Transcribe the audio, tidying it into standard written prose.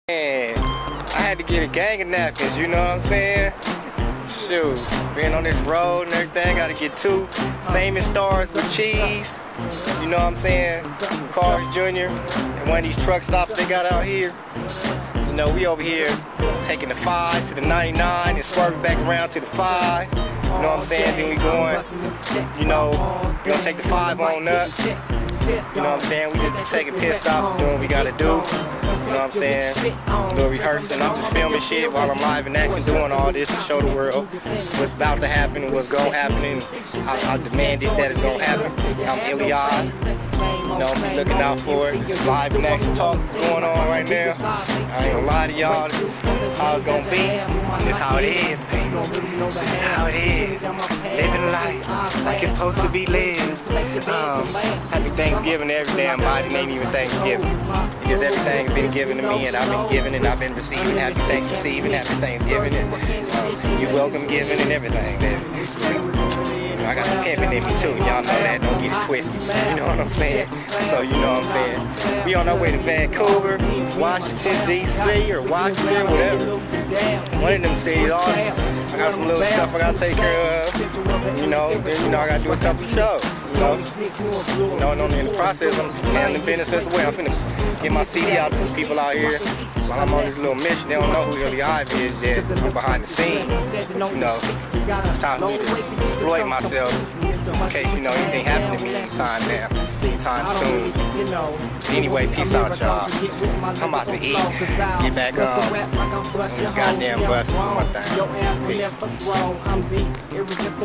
And I had to get a gang of napkins, you know what I'm saying? Shoot, being on this road and everything, gotta get two famous stars with cheese, you know what I'm saying? Carl's Jr. and one of these truck stops they got out here. You know, we over here taking the 5 to the 99 and swerving back around to the 5. You know what I'm saying? Then we going, you know, we gonna take the 5 on up. You know what I'm saying? We just taking pit stops, doing what we gotta do. You know what I'm saying? A little rehearsing. I'm just filming shit while I'm live in action, doing all this to show the world what's about to happen and what's gonna happen and I demanded that it's gonna happen. I'm Iliad. You know, be looking out for it. This is live in action talk going on right now. I ain't gonna lie to y'all. How it's gonna be. This how it is, baby. This is how it is. Living life like it's supposed to be lived. Happy Thanksgiving to every damn body. It ain't even Thanksgiving. Because everything's been given to me and I've been giving and I've been receiving. Happy Thanks receiving, happy Thanksgiving, and you welcome giving and everything, baby. I got the pimping in me too, y'all know that, don't get it twisted, you know what I'm saying? So you know what I'm saying? We on our way to Vancouver, Washington, D.C. or Washington, whatever. One of them cities, I got some little stuff I gotta take care of, you know, then you know I gotta do a couple of shows, you know, in the process I'm handling business as well. I'm finna get my CD out to some people out here. While I'm on this little mission, they don't know who Illy Ivy is yet. I'm behind the scenes, you know. It's time for me to exploit myself in case, you know, anything happen to me anytime soon. Anyway, peace out, y'all. I'm about to eat. Get back on. Goddamn bus. One thing. Peace.